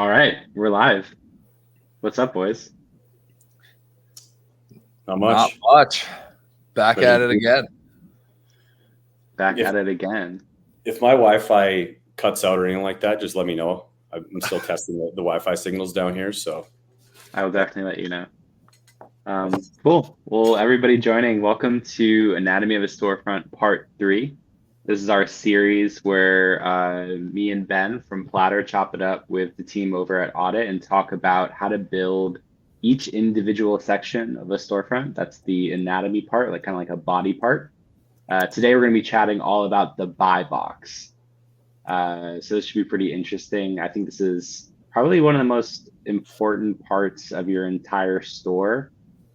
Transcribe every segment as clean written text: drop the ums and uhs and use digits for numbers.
All right, we're live. What's up, boys? Not much. Not much. Back at it again. Back at it again. If my Wi-Fi cuts out or anything like that, just let me know. I'm still testing the Wi-Fi signals down here, so I will definitely let you know. Cool. Well, everybody joining, welcome to Anatomy of a Storefront Part 3. This is our series where me and Ben from Platter chop it up with the team over at Oddit and talk about how to build each individual section of a storefront. That's the anatomy part, like kind of like a body part. Today we're going to be chatting all about the Buy Box. So this should be pretty interesting. I think this is probably one of the most important parts of your entire store.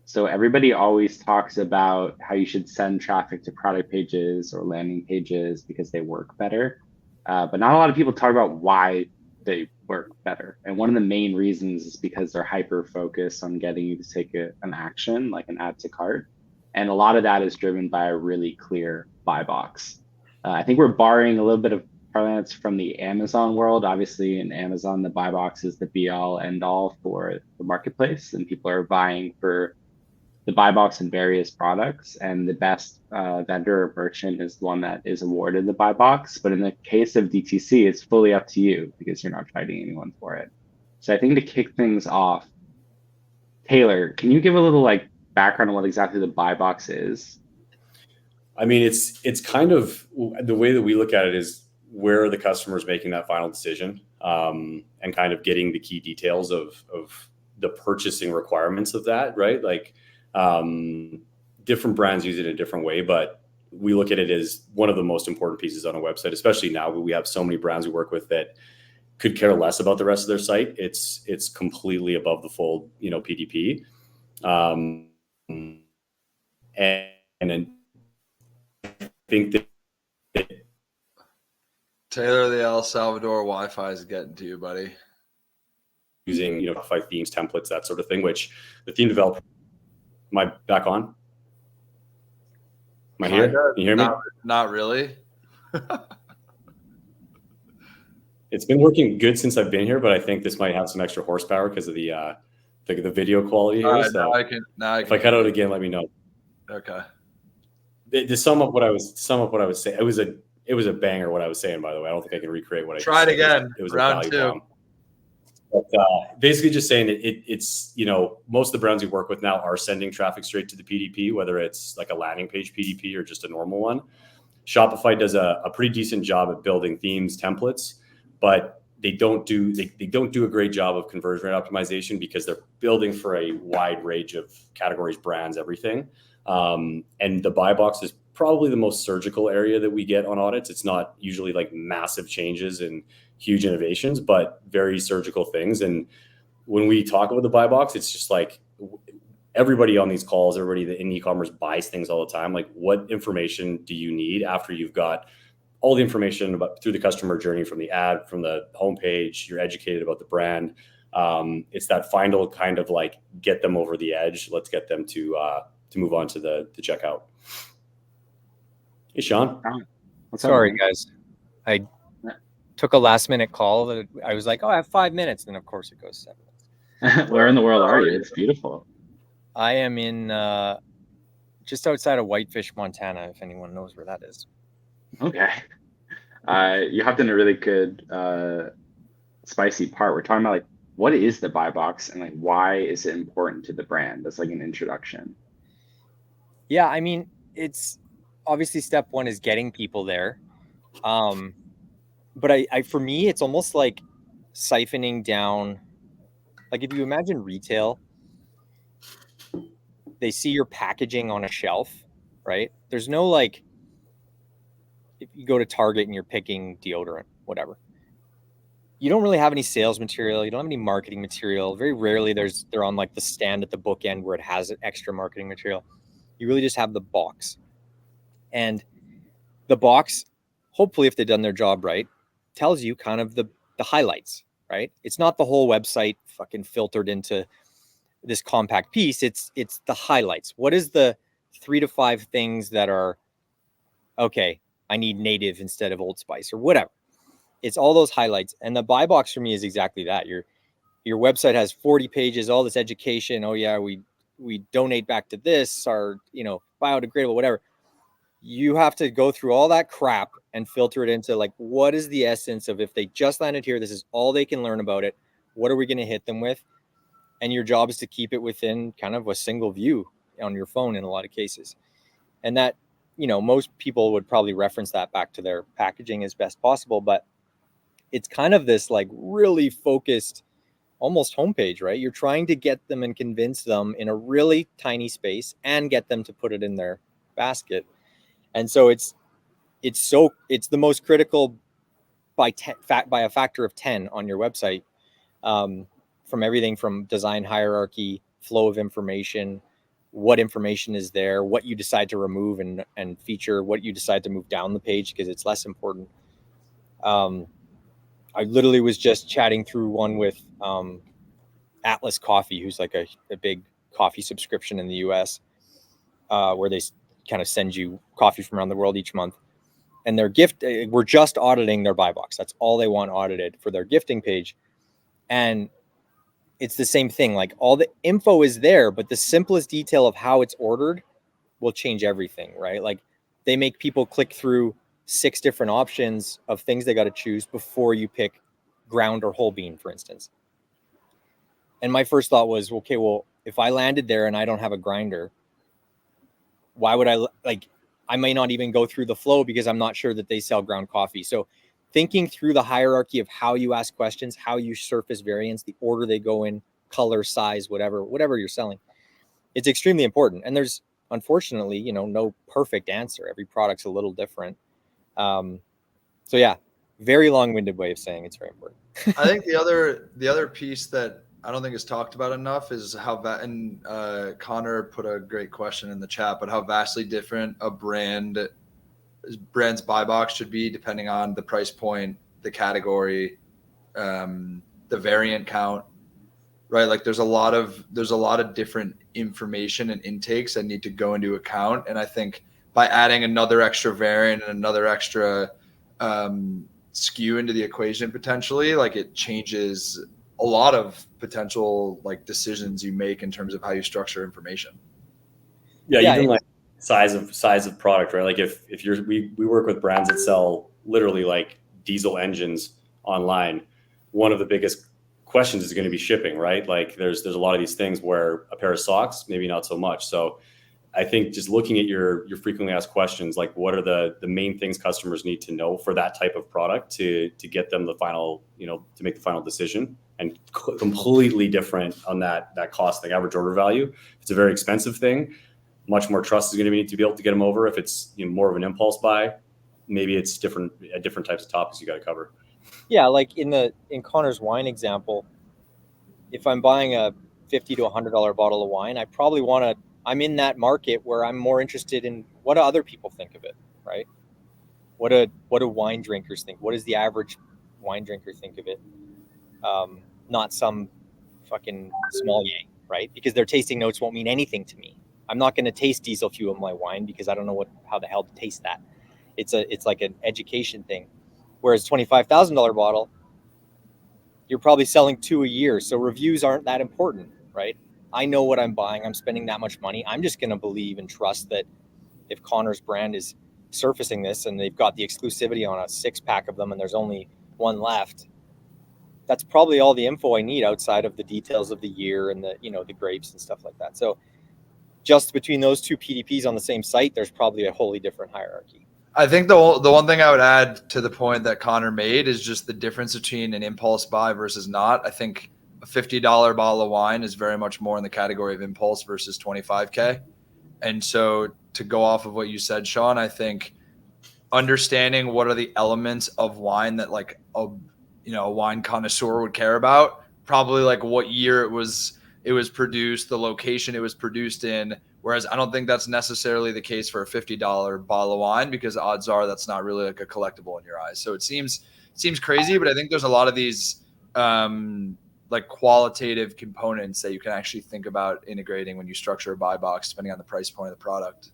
So everybody always talks about how you should send traffic to product pages or landing pages because they work better. But not a lot of people talk about why they work better. And one of the main reasons is because they're hyper focused on getting you to take an action, like an add to cart. And a lot of that is driven by a really clear buy box. I think we're borrowing a little bit of parlance from the Amazon world. Obviously, in Amazon, the buy box is the be all end all for the marketplace, and people are buying for the buy box in various products, and the best vendor or merchant is the one that is awarded the buy box. But in the case of DTC, it's fully up to you because you're not fighting anyone for it. So I think to kick things off, Taylor, can you give a little background on what exactly the buy box is? I mean, it's kind of the way that we look at it is where are the customers making that final decision, and kind of getting the key details of the purchasing requirements of that, right? Different brands use it in a different way, but we look at it as one of the most important pieces on a website, especially now we have so many brands we work with that could care less about the rest of their site. It's completely above the fold, PDP. And then I think that Taylor, the El Salvador Wi-Fi is getting to you, buddy. Using Shopify themes, templates, that sort of thing, which the theme developer. Am I back on? Am I here? Can you hear me? Not really. It's been working good since I've been here, but I think this might have some extra horsepower because of the video quality here. Right, so if I cut out again, let me know. Okay. To sum up what I was saying, it was a banger what I was saying, by the way. I don't think I can recreate what I tried again. It was round a value 2. bomb. But basically just saying it's most of the brands we work with now are sending traffic straight to the PDP, whether it's like a landing page PDP or just a normal one. Shopify does a pretty decent job at building themes, templates, but they don't do a great job of conversion rate optimization because they're building for a wide range of categories, brands, everything. And the buy box is probably the most surgical area that we get on audits. It's not usually like massive changes and huge innovations, but very surgical things. And when we talk about the buy box, it's just like everybody on these calls, everybody in e-commerce buys things all the time. Like, what information do you need after you've got all the information about through the customer journey, from the ad, from the homepage, you're educated about the brand. It's that final kind of like get them over the edge. Let's get them to move on to the checkout. Hey, Shaun. Sorry, guys. I took a last minute call that I was like, I have 5 minutes. And of course it goes 7 minutes. Where in the world are you? It's beautiful. I am in just outside of Whitefish, Montana, if anyone knows where that is. Okay. You hopped in a really good spicy part. We're talking about what is the buy box and why is it important to the brand? That's like an introduction. Yeah, I mean, it's obviously step one is getting people there. But I for me, it's almost like siphoning down. Like if you imagine retail, they see your packaging on a shelf, right? There's no if you go to Target and you're picking deodorant, whatever. You don't really have any sales material. You don't have any marketing material. Very rarely they're on the stand at the bookend where it has extra marketing material. You really just have the box. And the box, hopefully if they've done their job right, tells you kind of the highlights, right? It's not the whole website fucking filtered into this compact piece. It's the highlights. What is the 3 to 5 things that are, okay, I need native instead of Old Spice or whatever. It's all those highlights. And the buy box for me is exactly that. your website has 40 pages, all this education. Oh yeah, we donate back to this, or biodegradable, whatever. You have to go through all that crap and filter it into like, what is the essence of, if they just landed here, this is all they can learn about it. What are we going to hit them with? And your job is to keep it within kind of a single view on your phone in a lot of cases. And that, most people would probably reference that back to their packaging as best possible, but it's kind of this like really focused, almost homepage, right? You're trying to get them and convince them in a really tiny space and get them to put it in their basket. And so it's the most critical by a factor of 10 on your website, from everything from design hierarchy, flow of information, what information is there, what you decide to remove and feature, what you decide to move down the page because it's less important. I literally was just chatting through one with Atlas Coffee, who's like a big coffee subscription in the US, where they kind of send you coffee from around the world each month. And their gift, we're just auditing their buy box. That's all they want audited for their gifting page. And it's the same thing. Like, all the info is there, but the simplest detail of how it's ordered will change everything, right? Like, they make people click through 6 different options of things they got to choose before you pick ground or whole bean, for instance. And my first thought was, okay, well, if I landed there and I don't have a grinder, why would I may not even go through the flow because I'm not sure that they sell ground coffee. So thinking through the hierarchy of how you ask questions, how you surface variants, the order they go in, color, size, whatever you're selling, it's extremely important. And there's, unfortunately, no perfect answer. Every product's a little different. So yeah, very long-winded way of saying it's very important. I think the other piece that I don't think is talked about enough is how and Connor put a great question in the chat, but how vastly different a brand's buy box should be depending on the price point, the category, the variant count, right? Like there's a lot of different information and intakes that need to go into account. And I think by adding another extra variant and another extra SKU into the equation, potentially, like, it changes a lot of potential like decisions you make in terms of how you structure information. Yeah, even like size of product, right? Like if we work with brands that sell literally like diesel engines online, one of the biggest questions is going to be shipping, right? Like there's a lot of these things where a pair of socks, maybe not so much. So I think just looking at your frequently asked questions, like what are the main things customers need to know for that type of product to get them the final, to make the final decision, and completely different on that cost thing, average order value. It's a very expensive thing. Much more trust is going to need to be able to get them over. If it's more of an impulse buy, maybe it's different types of topics you got to cover. Yeah, like in Connor's wine example, if I'm buying a $50 to $100 bottle of wine, I probably I'm in that market where I'm more interested in what do other people think of it, right? What do wine drinkers think? What does the average wine drinker think of it? Not some fucking sommelier, right? Because their tasting notes won't mean anything to me. I'm not going to taste diesel fuel in my wine because I don't know how the hell to taste that. It's like an education thing. Whereas $25,000 bottle, you're probably selling 2 a year, so reviews aren't that important, right? I know what I'm buying. I'm spending that much money. I'm just going to believe and trust that if Connor's brand is surfacing this and they've got the exclusivity on a 6-pack of them and there's only one left, that's probably all the info I need outside of the details of the year and the grapes and stuff like that. So just between those 2 PDPs on the same site, there's probably a wholly different hierarchy. I think the one thing I would add to the point that Connor made is just the difference between an impulse buy versus not. I think a $50 bottle of wine is very much more in the category of impulse versus $25K. And so to go off of what you said, Shaun, I think understanding what are the elements of wine that like a wine connoisseur would care about, probably like what year it was produced, the location it was produced in. Whereas I don't think that's necessarily the case for a $50 bottle of wine, because odds are that's not really like a collectible in your eyes. So it seems crazy, but I think there's a lot of these like qualitative components that you can actually think about integrating when you structure a buy box, depending on the price point of the product.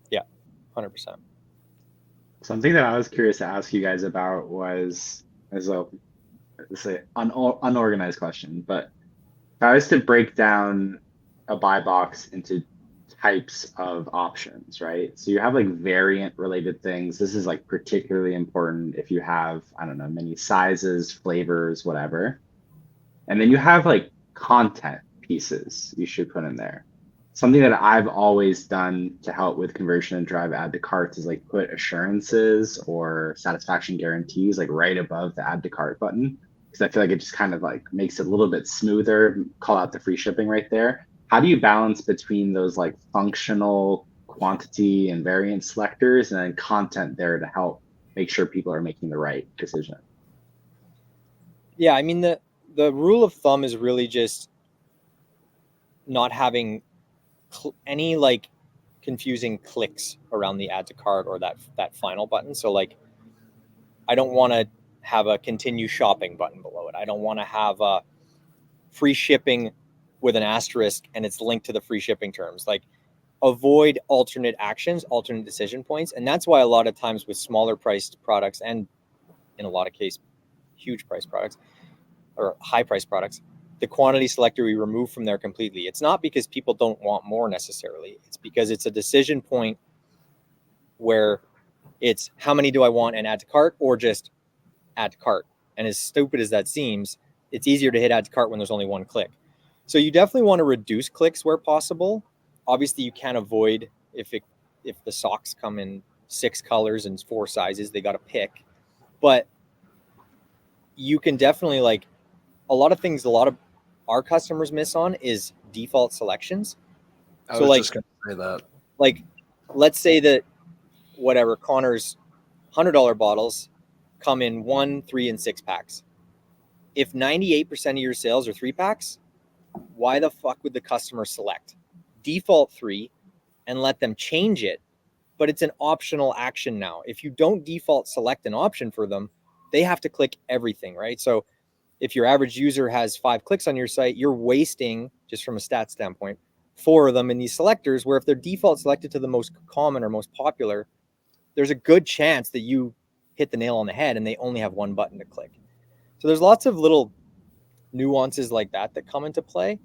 Yeah, 100%. Something that I was curious to ask you guys about was, as a It's an unorganized question, but if I was to break down a buy box into types of options, right? So you have like variant related things. This is like particularly important if you have, I don't know, many sizes, flavors, whatever. And then you have like content pieces you should put in there. Something that I've always done to help with conversion and drive add to carts is like put assurances or satisfaction guarantees like right above the add to cart button. Because I feel like it just kind of like makes it a little bit smoother, call out the free shipping right there. How do you balance between those like functional quantity and variant selectors and then content there to help make sure people are making the right decision? Yeah, I mean the rule of thumb is really just not having any like confusing clicks around the add to cart or that final button. So like, I don't want to have a continue shopping button below it. I don't want to have a free shipping with an asterisk and it's linked to the free shipping terms. Like, avoid alternate actions, alternate decision points. And that's why a lot of times with smaller priced products, and in a lot of cases, huge price products or high price products, the quantity selector we remove from there completely. It's not because people don't want more necessarily. It's because it's a decision point where it's how many do I want and add to cart, or just add to cart. And as stupid as that seems, it's easier to hit add to cart when there's only one click. So you definitely want to reduce clicks where possible. Obviously you can't avoid if the socks come in 6 colors and 4 sizes, they got to pick. But you can definitely, like, a lot of things a lot of our customers miss on is default selections. I was just going to say that. Like, let's say that whatever Connor's $100 bottles come in 1, 3, and 6 packs. If 98% of your sales are 3 packs, why the fuck would the customer select default 3 and let them change it? But it's an optional action now. If you don't default select an option for them, they have to click everything, right? So if your average user has 5 clicks on your site, you're wasting, just from a stat standpoint, 4 of them in these selectors, where if they're default selected to the most common or most popular, there's a good chance that you hit the nail on the head and they only have 1 button to click. So there's lots of little nuances like that come into play.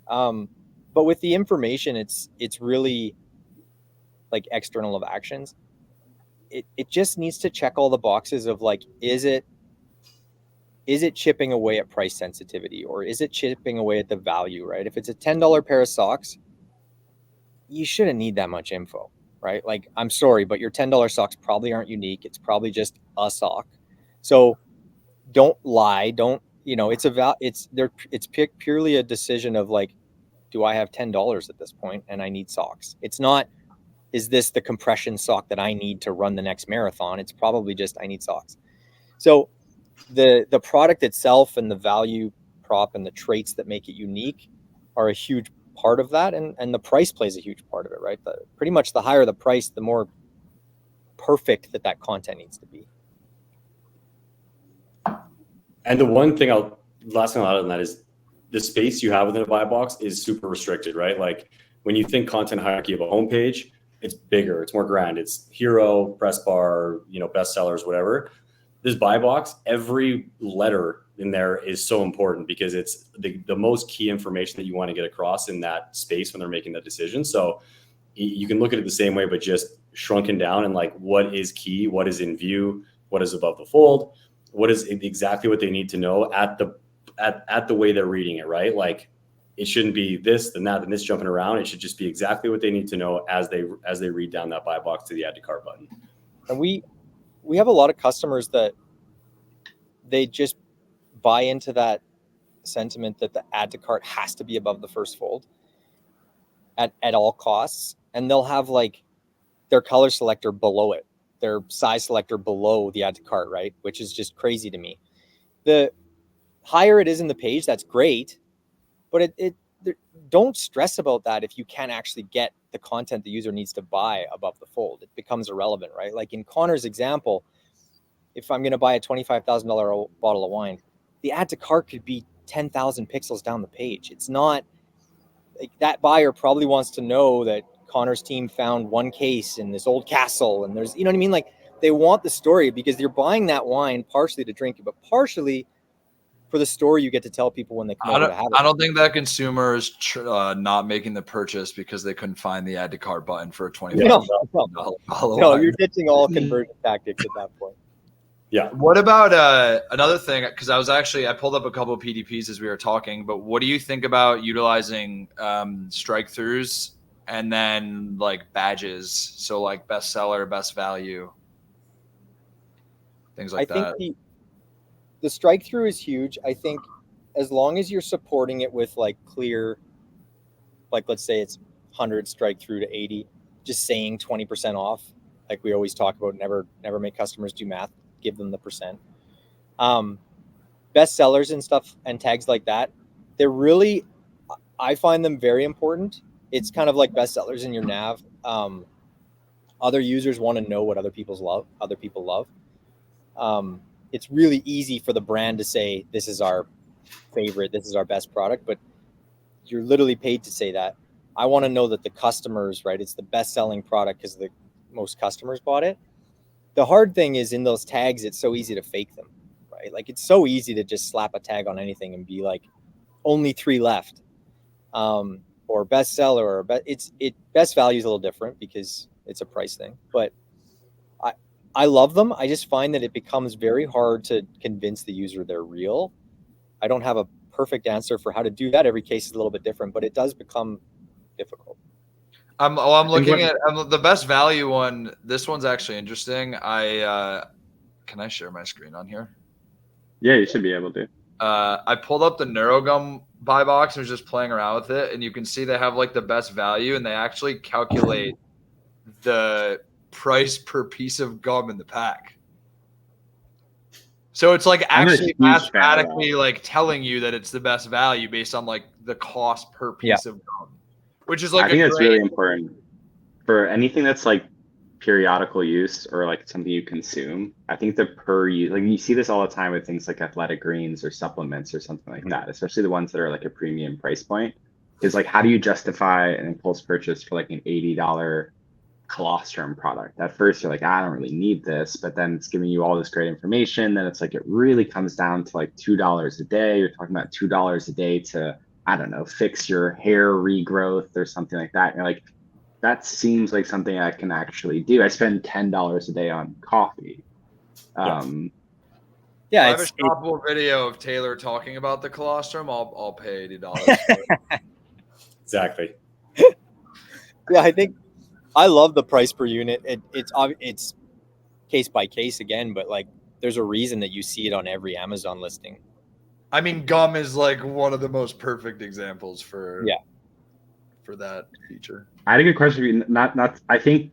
But with the information, it's really like external of actions. It just needs to check all the boxes of like, is it chipping away at price sensitivity, or is it chipping away at the value, right? If it's a $10 pair of socks, you shouldn't need that much info, right? Like, I'm sorry, but your $10 socks probably aren't unique. It's probably just a sock. So don't lie. Don't, it's purely a decision of like, do I have $10 at this point and I need socks? It's not, is this the compression sock that I need to run the next marathon? It's probably just, I need socks. So the product itself and the value prop and the traits that make it unique are a huge part of that. And the price plays a huge part of it, right? Pretty much the higher the price, the more perfect that content needs to be. And the last thing I'll add on that is the space you have within a buy box is super restricted, right? Like, when you think content hierarchy of a homepage, it's bigger, it's more grand, it's hero, press bar, bestsellers, whatever. This buy box, every letter in there is so important because it's the most key information that you want to get across in that space when they're making that decision. So you can look at it the same way, but just shrunken down, and like, what is key, what is in view, what is above the fold, what is exactly what they need to know at the way they're reading it, right? Like, it shouldn't be this, then that, then this jumping around. It should just be exactly what they need to know as they read down that buy box to the add to cart button. And we have a lot of customers that they just buy into that sentiment that the add to cart has to be above the first fold at all costs. And they'll have like their color selector below it, their size selector below the add to cart, right? Which is just crazy to me. The higher it is in the page, that's great, but don't stress about that if you can't actually get the content the user needs to buy above the fold. It becomes irrelevant, right? Like in Connor's example, if I'm going to buy a $25,000 bottle of wine, the add to cart could be 10,000 pixels down the page. It's not like that buyer probably wants to know that Connor's team found 1 case in this old castle, and there's, you know what I mean? Like, they want the story because you're buying that wine partially to drink it, but partially For the store, you get to tell people when they come over to have it. I don't think that consumer is not making the purchase because they couldn't find the add to cart button for a $25 No, you're ditching all conversion tactics at that point. Yeah. What about another thing? Because I pulled up a couple of PDPs as we were talking, but what do you think about utilizing strike throughs and then like badges? So like best seller, best value, things like that. I think the strike through is huge. I think as long as you're supporting it with like clear, like let's say it's 100 strike through to 80, just saying 20% off, like we always talk about, never make customers do math, give them the percent. Best sellers and stuff and tags like that, they're really, I find them very important. It's kind of like best sellers in your nav. Other users want to know what other people love. It's really easy for the brand to say, this is our favorite, this is our best product, but you're literally paid to say that. I want to know that the customers, right, it's the best selling product because the most customers bought it. The hard thing is in those tags, it's so easy to fake them, right? Like it's so easy to just slap a tag on anything and be like, only 3 left, or best seller, or best value is a little different because it's a price thing, but I love them. I just find that it becomes very hard to convince the user they're real. I don't have a perfect answer for how to do that. Every case is a little bit different, but it does become difficult. I'm looking at the best value one. This one's actually interesting. Can I share my screen on here? Yeah, you should be able to. I pulled up the NeuroGum buy box and was just playing around with it, and you can see they have like the best value, and they actually calculate the price per piece of gum in the pack. So it's like actually mathematically like telling you that it's the best value based on like the cost per piece of gum, which is like I think that's really important for anything that's like periodical use or like something you consume. I think the per use, like you see this all the time with things like athletic greens or supplements or something like that, especially the ones that are like a premium price point. Is like, how do you justify an impulse purchase for like an $80 colostrum product? At first you're like, I don't really need this, but then it's giving you all this great information. Then it's like, it really comes down to like $2 a day. You're talking about $2 a day to, I don't know, fix your hair regrowth or something like that. And you're like, that seems like something I can actually do. I spend $10 a day on coffee. I have a shoppable video of Taylor talking about the colostrum. I'll pay $80 for it. Exactly. Yeah, I think I love the price per unit. It's case by case again, but like there's a reason that you see it on every Amazon listing. I mean, gum is like one of the most perfect examples for that feature. I had a good question for you. I think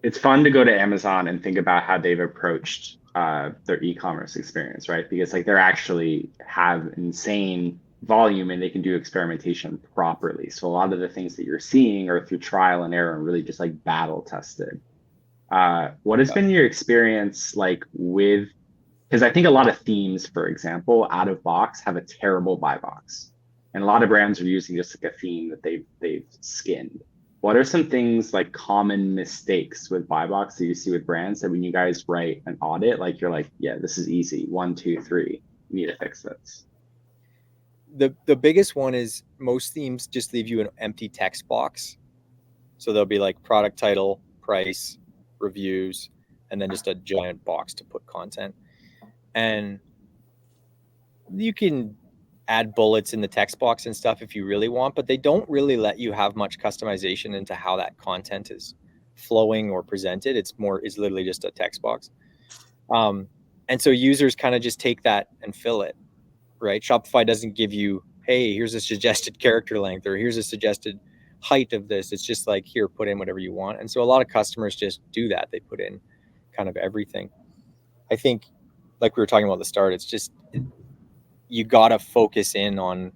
it's fun to go to Amazon and think about how they've approached their e-commerce experience, right? Because like they're actually have insane volume and they can do experimentation properly. So a lot of the things that you're seeing are through trial and error and really just like battle tested. What has been your experience like with, because I think a lot of themes, for example, out of box have a terrible buy box. And a lot of brands are using just like a theme that they've skinned. What are some things like common mistakes with buy box that you see with brands that when you guys write an audit, like you're like, yeah, this is easy. 1, 2, 3, you need to fix this. The biggest one is most themes just leave you an empty text box. So there'll be like product title, price, reviews, and then just a giant box to put content. And you can add bullets in the text box and stuff if you really want, but they don't really let you have much customization into how that content is flowing or presented. It's literally just a text box. And so users kind of just take that and fill it, right? Shopify doesn't give you, hey, here's a suggested character length, or here's a suggested height of this. It's just like, here, put in whatever you want. And so a lot of customers just do that. They put in kind of everything. I think, like we were talking about at the start, it's just, you got to focus in on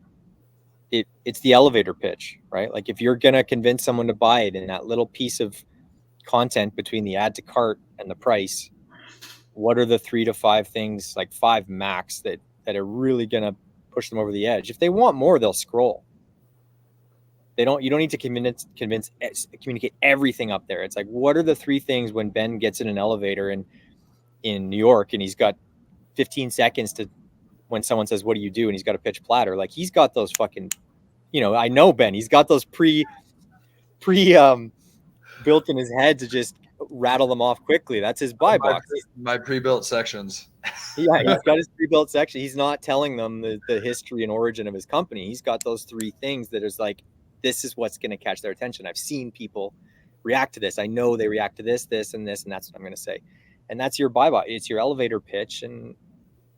it. It's the elevator pitch, right? Like if you're going to convince someone to buy it in that little piece of content between the add to cart and the price, what are the 3 to 5 things, like 5 max that are really going to push them over the edge? If they want more, they'll scroll. You don't need to communicate everything up there. It's like, what are the 3 things when Ben gets in an elevator in New York and he's got 15 seconds to, when someone says, what do you do? And he's got to pitch Platter. Like he's got those fucking, I know Ben, he's got those pre built in his head to just rattle them off quickly. That's his buy box. My pre-built sections. Yeah, he's got his pre-built section. He's not telling them the history and origin of his company. He's got those 3 things that is like, this is what's going to catch their attention. I've seen people react to this. I know they react to this, and this, and that's what I'm going to say. And that's your buy box. It's your elevator pitch. And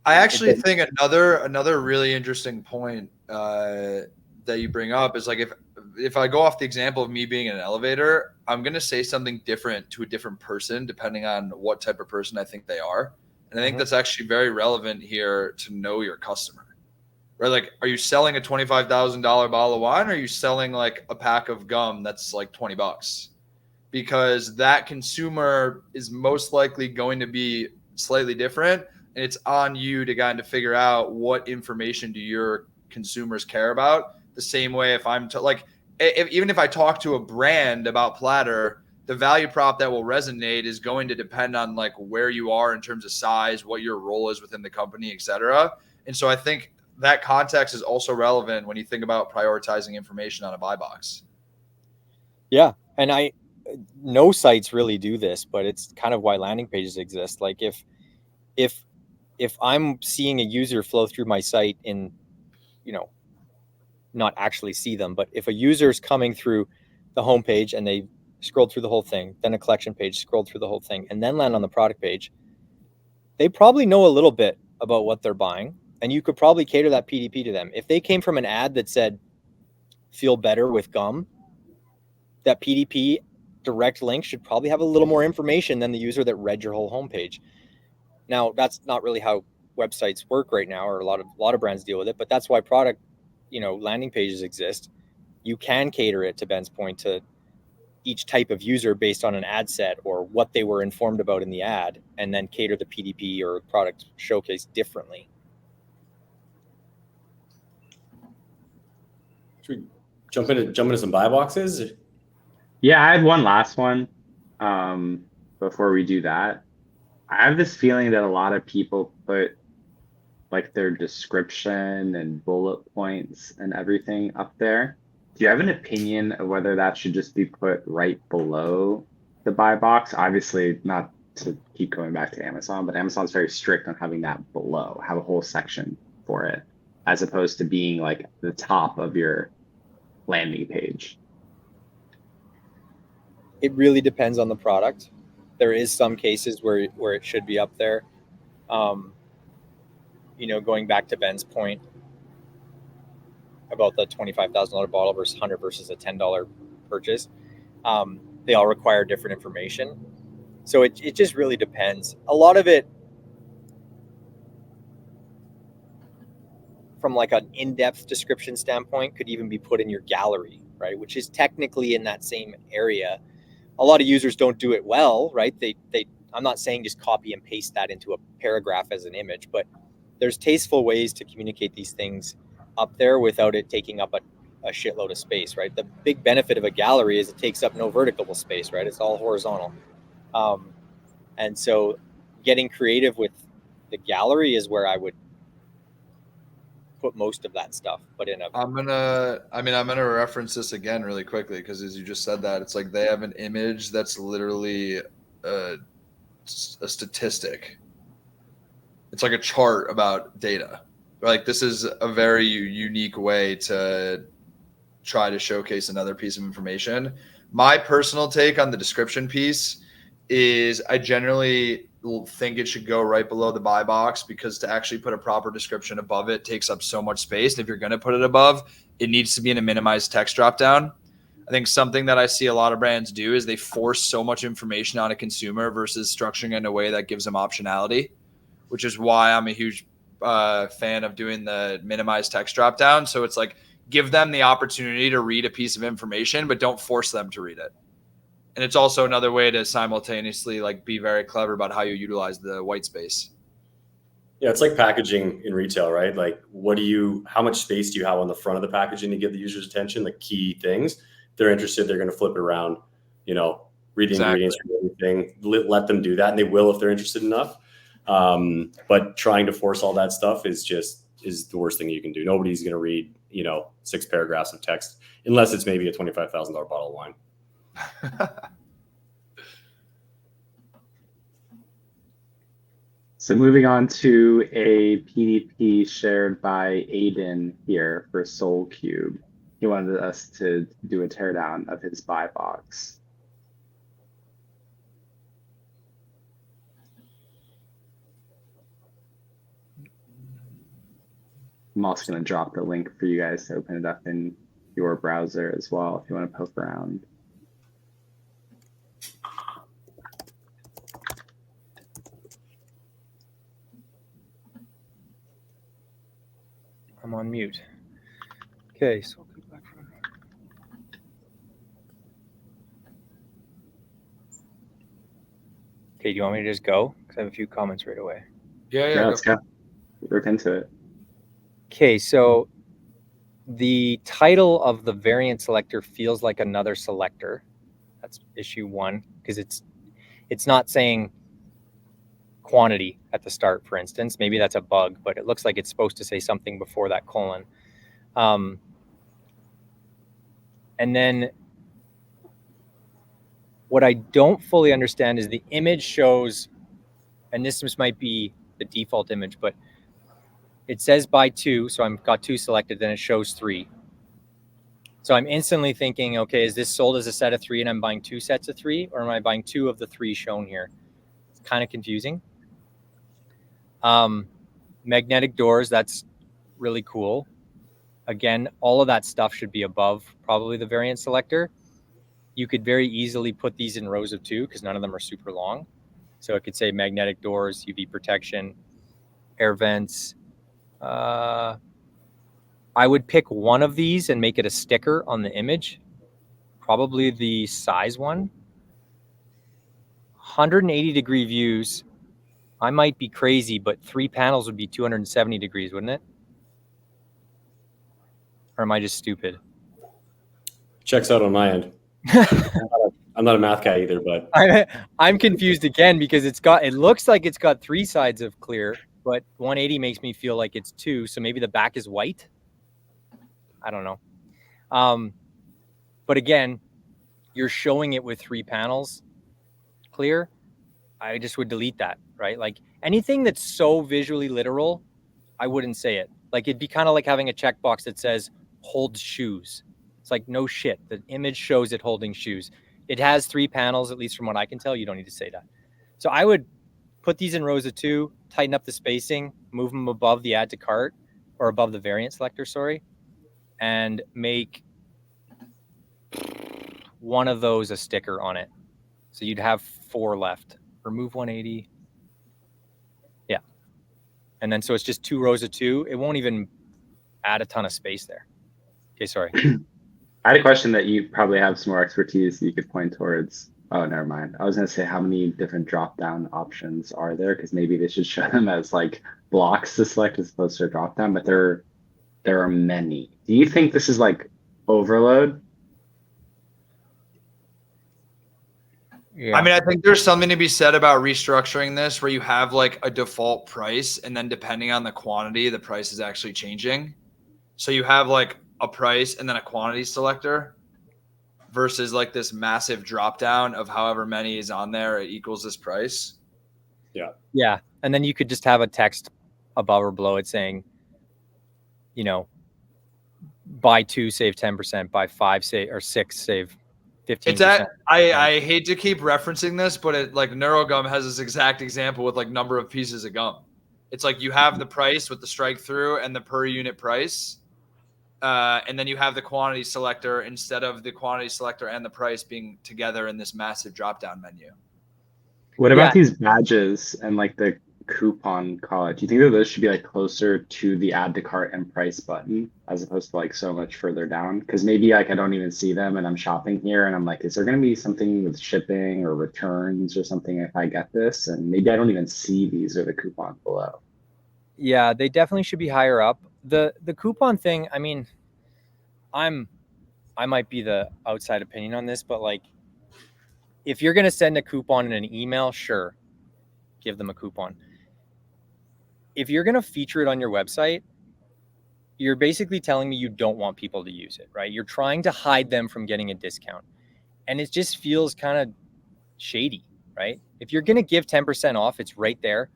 I actually think another really interesting point that you bring up is like if I go off the example of me being in an elevator, I'm going to say something different to a different person depending on what type of person I think they are. And I think that's actually very relevant here to know your customer. Right? Like, are you selling a $25,000 bottle of wine, or are you selling like a pack of gum that's like $20? Because that consumer is most likely going to be slightly different. And it's on you to kind of figure out what information do your consumers care about. The same way if I'm even if I talk to a brand about Platter, the value prop that will resonate is going to depend on like where you are in terms of size, what your role is within the company, et cetera. And so I think that context is also relevant when you think about prioritizing information on a buy box. Yeah. And no sites really do this, but it's kind of why landing pages exist. Like if I'm seeing a user flow through my site in, not actually see them, but if a user's coming through the homepage and they scrolled through the whole thing, then a collection page, scrolled through the whole thing, and then land on the product page, they probably know a little bit about what they're buying, and you could probably cater that PDP to them. If they came from an ad that said, feel better with gum, that PDP direct link should probably have a little more information than the user that read your whole homepage. Now, that's not really how websites work right now, or a lot of brands deal with it, but that's why product, landing pages exist. You can cater it, to Ben's point, to each type of user based on an ad set or what they were informed about in the ad, and then cater the PDP or product showcase differently. Should we jump into some buy boxes? Yeah, I had one last one before we do that. I have this feeling that a lot of people put like their description and bullet points and everything up there. Do you have an opinion of whether that should just be put right below the buy box? Obviously, not to keep going back to Amazon, but Amazon's very strict on having that below, have a whole section for it, as opposed to being like the top of your landing page. It really depends on the product. There is some cases where it should be up there. Going back to Ben's point about the $25,000 bottle versus $100 versus a $10 purchase, they all require different information. So it just really depends. A lot of it, from like an in-depth description standpoint, could even be put in your gallery, right? Which is technically in that same area. A lot of users don't do it well, right? I'm not saying just copy and paste that into a paragraph as an image, but there's tasteful ways to communicate these things up there without it taking up a shitload of space, right? The big benefit of a gallery is it takes up no vertical space, right? It's all horizontal. And so getting creative with the gallery is where I would put most of that stuff, but I'm gonna reference this again really quickly, because as you just said that, it's like they have an image that's literally a statistic. It's like a chart about data. Like, this is a very unique way to try to showcase another piece of information. My personal take on the description piece is I generally think it should go right below the buy box, because to actually put a proper description above it takes up so much space. And if you're going to put it above, it needs to be in a minimized text dropdown. I think something that I see a lot of brands do is they force so much information on a consumer versus structuring it in a way that gives them optionality, which is why I'm a huge fan of doing the minimized text dropdown. So it's like, give them the opportunity to read a piece of information, but don't force them to read it. And it's also another way to simultaneously like be very clever about how you utilize the white space. Yeah, it's like packaging in retail, right? Like, how much space do you have on the front of the packaging to give the user's attention, the key things? If they're interested, they're going to flip it around, read the ingredients, read everything, let them do that. And they will if they're interested enough. But trying to force all that stuff is just is the worst thing you can do. Nobody's going to read, 6 paragraphs of text unless it's maybe a $25,000 bottle of wine. So moving on to a PDP shared by Aiden here for Soul Cube. He wanted us to do a teardown of his buy box. I'm also going to drop the link for you guys to open it up in your browser as well if you want to poke around. I'm on mute. Okay, so I'll come back from. Okay, do you want me to just go? Because I have a few comments right away. Yeah, Let's go. Rip into it. Okay, so the title of the variant selector feels like another selector. That's issue 1, because it's not saying quantity at the start, for instance. Maybe that's a bug, but it looks like it's supposed to say something before that colon. And then what I don't fully understand is the image shows, and this might be the default image, but it says buy 2, so I've got 2 selected, then it shows 3. So I'm instantly thinking, okay, is this sold as a set of 3 and I'm buying 2 sets of 3, or am I buying 2 of the 3 shown here? It's kind of confusing. Magnetic doors, that's really cool. Again, all of that stuff should be above probably the variant selector. You could very easily put these in rows of 2 because none of them are super long. So it could say magnetic doors, UV protection, air vents. I would pick one of these and make it a sticker on the image, probably the size one. 180-degree views. I might be crazy, but 3 panels would be 270 degrees, wouldn't it? Or am I just stupid? Checks out on my end. I'm not a math guy either, but I'm confused again because it looks like it's got 3 sides of clear, but 180 makes me feel like it's 2. So maybe the back is white. I don't know. But again, you're showing it with 3 panels clear. I just would delete that, right? Like anything that's so visually literal, I wouldn't say it. Like it'd be kind of like having a checkbox that says hold shoes. It's like, no shit. The image shows it holding shoes. It has 3 panels, at least from what I can tell. You don't need to say that. So I would put these in rows of 2, tighten up the spacing, move them above the add to cart or above the variant selector, sorry, and make one of those a sticker on it. So you'd have 4 left. Remove 180. Yeah. And then so it's just 2 rows of 2. It won't even add a ton of space there. Okay, sorry. I had a question that you probably have some more expertise you could point towards. Oh, never mind. I was going to say how many different drop-down options are there? Because maybe they should show them as like blocks to select as opposed to a drop-down, but there are many. Do you think this is like overload? Yeah. I mean, I think there's something to be said about restructuring this where you have like a default price and then depending on the quantity, the price is actually changing. So you have like a price and then a quantity selector versus like this massive drop down of however many is on there, it equals this price. yeah. Yeah. And then you could just have a text above or below it saying, buy 2, save 10%, buy 5, save, or 6, save 15%. It's at, I hate to keep referencing this, but it like NeuroGum has this exact example with like number of pieces of gum. It's like you have the price with the strike through and the per unit price. And then you have the quantity selector instead of the quantity selector and the price being together in this massive drop-down menu. What about these badges and like the coupon call it? Do you think that those should be like closer to the add to cart and price button as opposed to like so much further down? Because maybe like I don't even see them and I'm shopping here and I'm like, is there going to be something with shipping or returns or something if I get this? And maybe I don't even see these or the coupon below. Yeah, they definitely should be higher up. The coupon thing, I mean, I might be the outside opinion on this, but like if you're going to send a coupon in an email, sure, give them a coupon. If you're going to feature it on your website, you're basically telling me you don't want people to use it, right? You're trying to hide them from getting a discount. And it just feels kind of shady, right? If you're going to give 10% off, it's right there.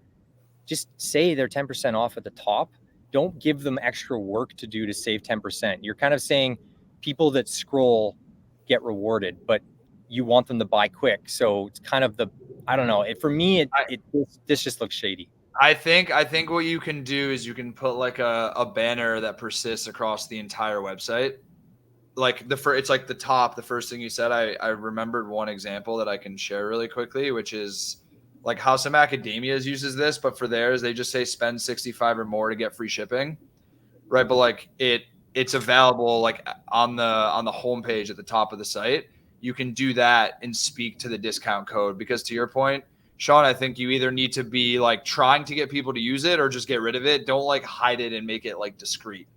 Just say they're 10% off at the top. Don't give them extra work to do to save 10%. You're kind of saying people that scroll get rewarded, but you want them to buy quick. So it's kind of I don't know. For me, this just looks shady. I think what you can do is you can put like a banner that persists across the entire website. Like it's like the top, the first thing you said. I remembered one example that I can share really quickly, which is like how some academias uses this, but for theirs, they just say spend 65 or more to get free shipping. Right. But like it's available like on the homepage at the top of the site. You can do that and speak to the discount code, because to your point, Shaun, I think you either need to be like trying to get people to use it or just get rid of it. Don't like hide it and make it like discreet.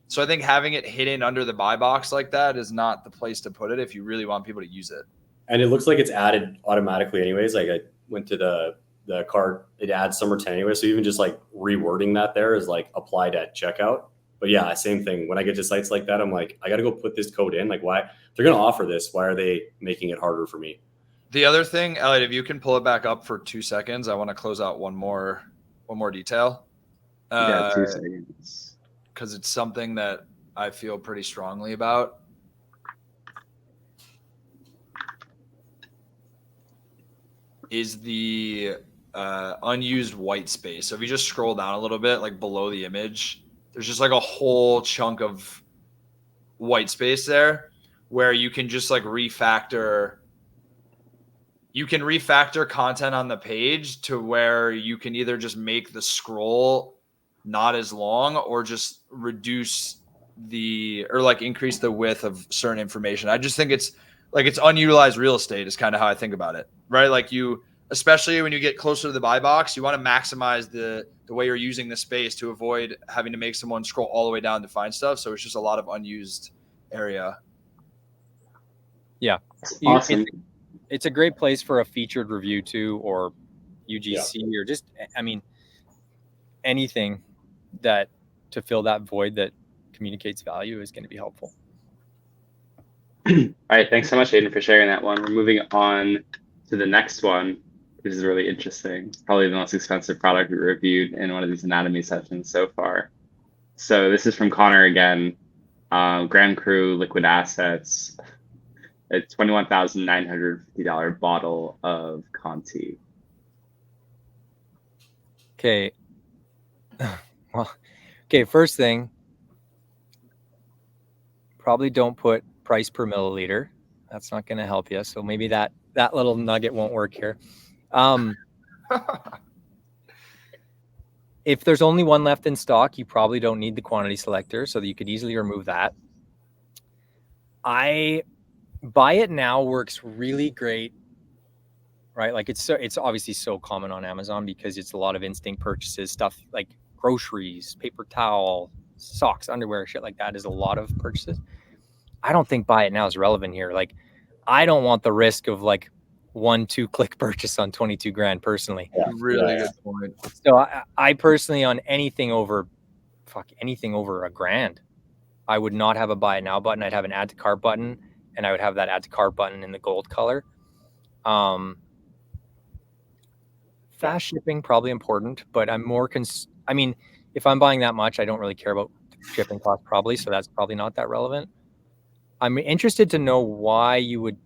So I think having it hidden under the buy box like that is not the place to put it if you really want people to use it. And it looks like it's added automatically anyways. Like I went to the cart, it adds summer 10 anyway. So even just like rewording that there is like applied at checkout. But yeah, same thing. When I get to sites like that, I'm like, I got to go put this code in. Like, why? If they're going to offer this, why are they making it harder for me? The other thing, Elliot, if you can pull it back up for 2 seconds, I want to close out one more detail. 2 seconds. Because it's something that I feel pretty strongly about. Is the unused white space. So if you just scroll down a little bit, like below the image, there's just like a whole chunk of white space there where you can just like refactor. You can refactor content on the page to where you can either just make the scroll not as long or just reduce or like increase the width of certain information. I just think it's unutilized real estate is kind of how I think about it, right? Like especially when you get closer to the buy box, you want to maximize the way you're using the space to avoid having to make someone scroll all the way down to find stuff. So it's just a lot of unused area. Yeah. Awesome. It's a great place for a featured review too, or UGC, or just, I mean, anything that to fill that void that communicates value is going to be helpful. All right. Thanks so much, Aiden, for sharing that one. We're moving on to the next one. This is really interesting. Probably the most expensive product we reviewed in one of these anatomy sessions so far. So this is from Connor again. Grand Cru Liquid Assets. A $21,950 bottle of Conti. Okay. Well, okay. First thing, probably don't put price per milliliter. That's not going to help you. So maybe that little nugget won't work here. If there's only one left in stock, you probably don't need the quantity selector, so that you could easily remove that. Buy it now works really great, right? Like it's obviously so common on Amazon because it's a lot of instinct purchases, stuff like groceries, paper towel, socks, underwear, shit like that is a lot of purchases. I don't think buy it now is relevant here. Like, I don't want the risk of like 1-2 click purchase on 22 grand personally. Yeah, really good point. So I personally, on anything over $1,000, I would not have a buy it now button. I'd have an add to cart button, and I would have that add to cart button in the gold color. Fast shipping, probably important, but I'm more I mean, if I'm buying that much, I don't really care about shipping costs probably, so that's probably not that relevant. I'm interested to know why you would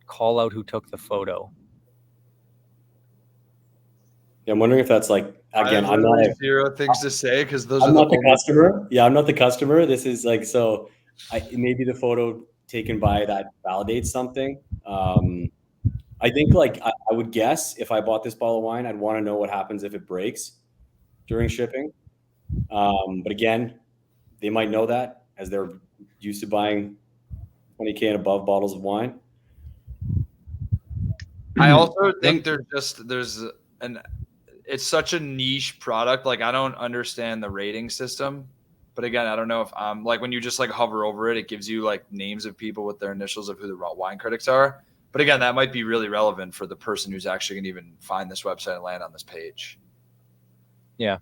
call out who took the photo. Yeah, I'm wondering if that's like, again, I'm not zero things to say because those I'm are not the customer. Yeah, I'm not the customer. This is like, so maybe the photo taken by that validates something. I think like I would guess if I bought this bottle of wine, I'd want to know what happens if it breaks during shipping. But again, they might know that as they're used to buying 20K and above bottles of wine. I also think it's such a niche product. Like, I don't understand the rating system, but again, I don't know if like when you just like hover over it, it gives you like names of people with their initials of who the wine critics are. But again, that might be really relevant for the person who's actually going to even find this website and land on this page. Yeah.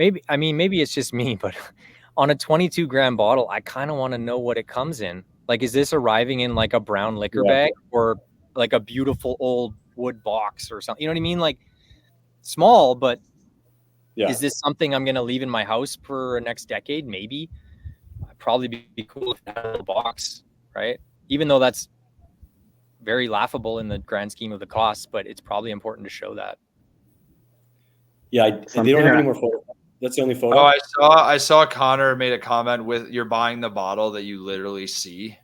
maybe it's just me, but on a 22 gram bottle, I kind of want to know what it comes in. Like, is this arriving in like a brown liquor bag or like a beautiful old wood box or something? You know what I mean? Like, small, but is this something I'm going to leave in my house for the next decade? Maybe. I'd probably be cool if it had a little box, right? Even though that's very laughable in the grand scheme of the costs, but it's probably important to show that. Yeah, they don't have any more photos. That's the only photo. Oh, I saw Connor made a comment with you're buying the bottle that you literally see,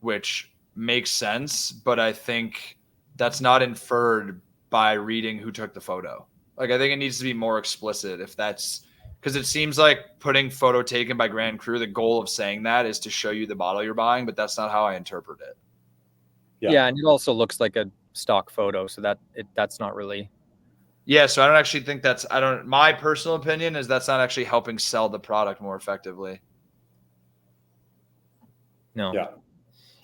which makes sense, but I think that's not inferred by reading who took the photo. Like, I think it needs to be more explicit if that's because it seems like putting photo taken by Grand Cru, the goal of saying that is to show you the bottle you're buying, but that's not how I interpret it. Yeah, and it also looks like a stock photo, so that's not really. Yeah, so I don't actually think my personal opinion is that's not actually helping sell the product more effectively. No.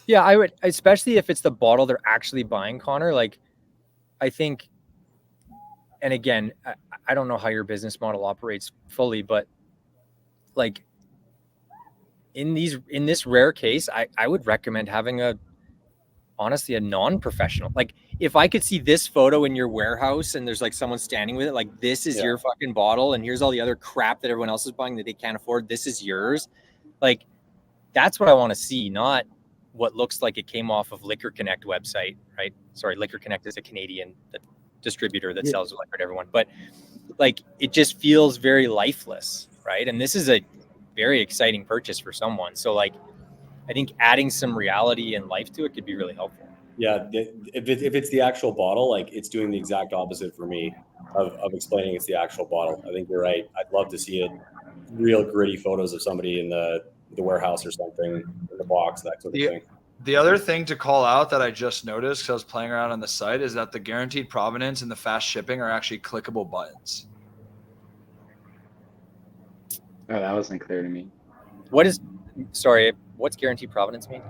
Yeah, I would, especially if it's the bottle they're actually buying, Connor. Like, I think, and again, I don't know how your business model operates fully, but like in this rare case, I would recommend having honestly a non-professional. Like, if I could see this photo in your warehouse and there's like someone standing with it, like, this is your fucking bottle and here's all the other crap that everyone else is buying that they can't afford. This is yours. Like, that's what I want to see, not what looks like it came off of Liquor Connect website, right? Sorry, Liquor Connect is a Canadian distributor that sells liquor to everyone. But like, it just feels very lifeless, right? And this is a very exciting purchase for someone. So like, I think adding some reality and life to it could be really helpful. Yeah, if it's the actual bottle, like, it's doing the exact opposite for me of explaining it's the actual bottle. I think you're right. I'd love to see it, real gritty photos of somebody in the warehouse or something, in the box, that sort of thing. The other thing to call out that I just noticed because I was playing around on the site is that the guaranteed provenance and the fast shipping are actually clickable buttons. Oh, that wasn't clear to me. What's guaranteed provenance mean?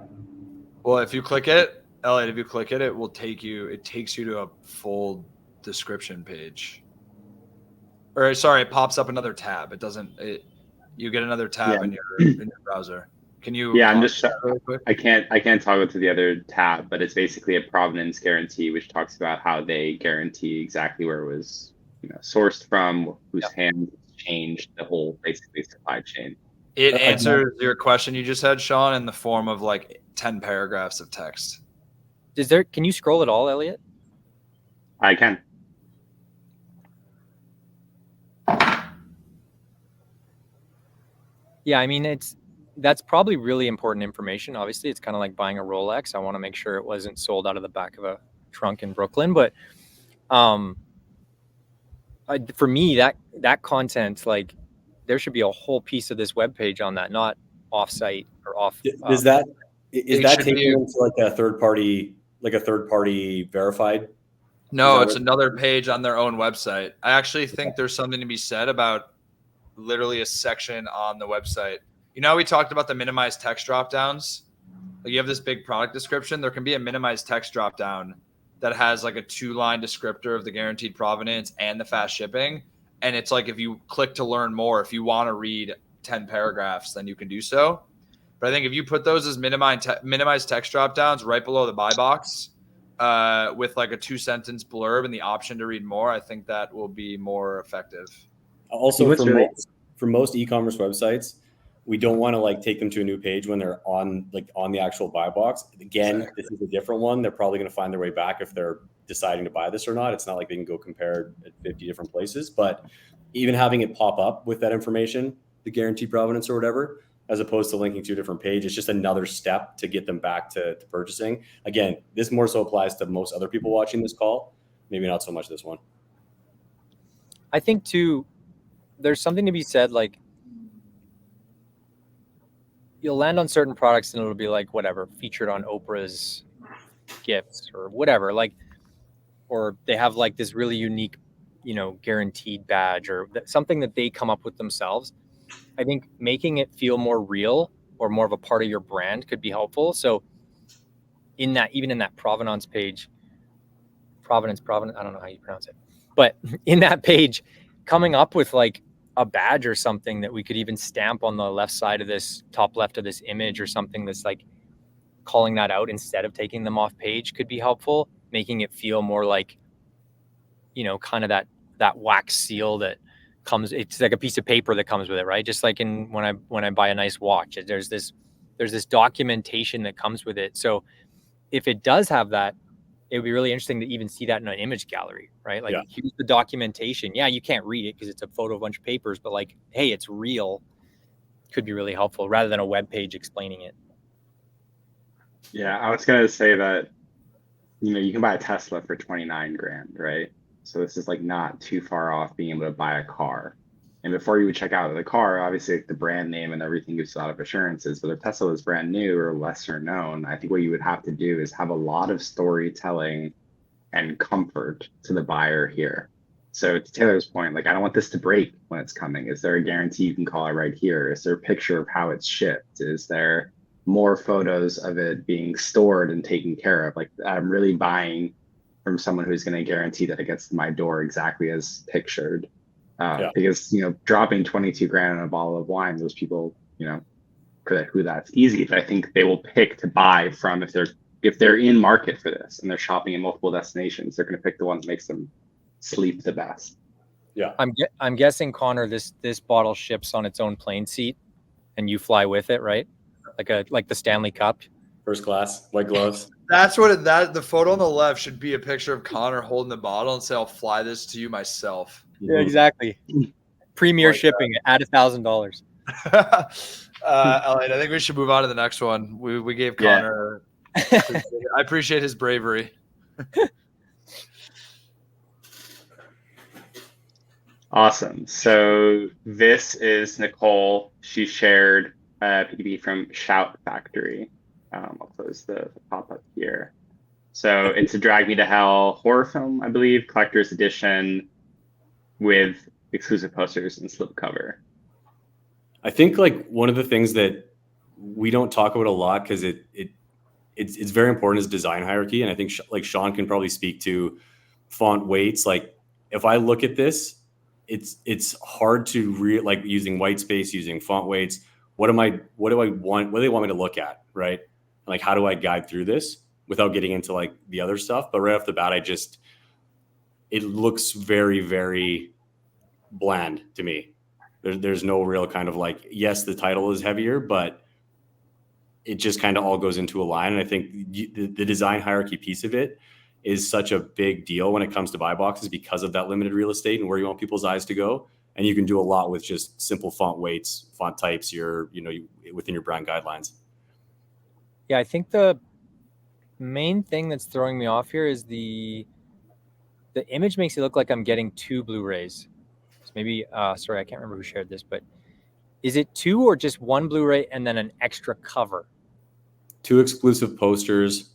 Well, if you click it, Elliot, it takes you to a full description page. Or sorry, it pops up another tab. You get another tab in your browser. Can you? Yeah, I'm just. Really quick? I can't toggle to the other tab, but it's basically a provenance guarantee, which talks about how they guarantee exactly where it was, sourced from, whose hands changed, the whole basically supply chain. It answers your question you just had, Shaun, in the form of like 10 paragraphs of text. Can you scroll at all, Elliot? I can. Yeah, I mean, that's probably really important information. Obviously, it's kind of like buying a Rolex. I want to make sure it wasn't sold out of the back of a trunk in Brooklyn. But for me, that content, like, there should be a whole piece of this webpage on that, not off-site or off. Is that taken into like a third party verified? No, it's another page on their own website. I actually think there's something to be said about literally a section on the website. We talked about the minimized text dropdowns. Like, you have this big product description. There can be a minimized text dropdown that has like a 2-line descriptor of the guaranteed provenance and the fast shipping. And it's like, if you click to learn more, if you want to read 10 paragraphs, then you can do so. But I think if you put those as minimized text dropdowns right below the buy box with like a 2-sentence blurb and the option to read more, I think that will be more effective. Also, for most e-commerce websites, we don't want to like take them to a new page when they're on the actual buy box. Again, exactly. This is a different one. They're probably going to find their way back if they're deciding to buy this or not. It's not like they can go compare at 50 different places, but even having it pop up with that information, the guaranteed provenance or whatever, as opposed to linking to a different page, it's just another step to get them back to purchasing. Again, this more so applies to most other people watching this call, maybe not so much this one. I think too, there's something to be said, like, you'll land on certain products and it'll be like, whatever, featured on Oprah's gifts or whatever, like, or they have like this really unique, guaranteed badge or something that they come up with themselves. I think making it feel more real or more of a part of your brand could be helpful. So even in that provenance page, Providence, I don't know how you pronounce it, but in that page, coming up with like a badge or something that we could even stamp on the left side of this top left of this image or something that's like calling that out instead of taking them off page could be helpful, making it feel more like, you know, kind of that wax seal that comes, it's like a piece of paper that comes with it, right? Just like in when I buy a nice watch, there's this documentation that comes with it. So if it does have that, it would be really interesting to even see that in an image gallery, right? Like, here's the documentation. Yeah, you can't read it because it's a photo of a bunch of papers, but like, hey, it's real. Could be really helpful rather than a web page explaining it. Yeah, I was gonna say that, you know, you can buy a Tesla for 29 grand, right? So this is like not too far off being able to buy a car. And before you would check out the car, obviously the brand name and everything gives a lot of assurances. But if Tesla is brand new or lesser known, I think what you would have to do is have a lot of storytelling and comfort to the buyer here. So to Taylor's point, like, I don't want this to break when it's coming. Is there a guarantee you can call it right here? Is there a picture of how it's shipped? Is there more photos of it being stored and taken care of? Like, I'm really buying from someone who's going to guarantee that it gets to my door exactly as pictured. Because, you know, dropping 22 grand on a bottle of wine, those people, you know, for who that's easy. But I think they will pick to buy from if they're in market for this and they're shopping in multiple destinations, they're going to pick the one that makes them sleep the best. Yeah. I'm guessing, Connor, this bottle ships on its own plane seat and you fly with it, right? Like the Stanley Cup. First class, white gloves. That's what the photo on the left should be, a picture of Connor holding the bottle and say, I'll fly this to you myself. Yeah, exactly. Premier shipping at $1,000. I think we should move on to the next one. We gave Connor. I appreciate his bravery. Awesome. So this is Nicole. She shared a PDP from Shout Factory. I'll close the pop-up here. So it's a Drag Me to Hell horror film, I believe, collector's edition with exclusive posters and slipcover. I think like one of the things that we don't talk about a lot because it's very important is design hierarchy, and I think like Shaun can probably speak to font weights. Like if I look at this, it's hard to like using white space, using font weights. What do I want? What do they want me to look at, right? Like how do I guide through this without getting into like the other stuff? But right off the bat, it looks very, very bland to me. There's no real kind of like, yes, the title is heavier, but it just kind of all goes into a line. And I think the design hierarchy piece of it is such a big deal when it comes to buy boxes because of that limited real estate and where you want people's eyes to go. And you can do a lot with just simple font weights, font types, within your brand guidelines. Yeah, I think the main thing that's throwing me off here is the image makes it look like I'm getting 2 Blu-rays. So maybe, sorry, I can't remember who shared this, but is it 2 or just 1 Blu-ray and then an extra cover? 2 exclusive posters,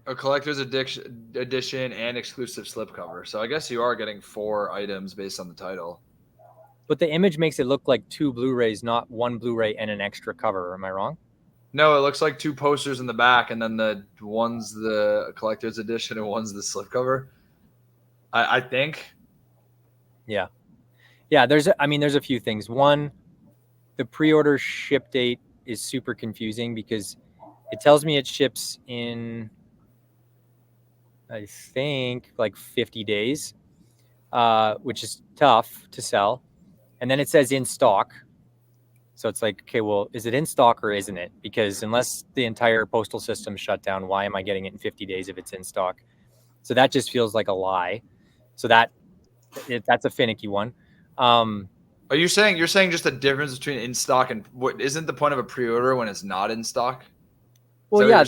a collector's edition and exclusive slipcover. So I guess you are getting 4 items based on the title. But the image makes it look like 2 Blu-rays, not 1 Blu-ray and an extra cover. Am I wrong? No, it looks like 2 posters in the back, and then one's the collector's edition and one's the slipcover. I think. Yeah. Yeah, there's a few things. One, the pre-order ship date is super confusing because it tells me it ships in, I think, like 50 days, which is tough to sell. And then it says in stock. So it's like, okay, well, is it in stock or isn't it? Because unless the entire postal system shut down, why am I getting it in 50 days if it's in stock? So that just feels like a lie. So that's a finicky one. Are you saying just the difference between in stock and what isn't the point of a pre-order when it's not in stock? Well, yeah,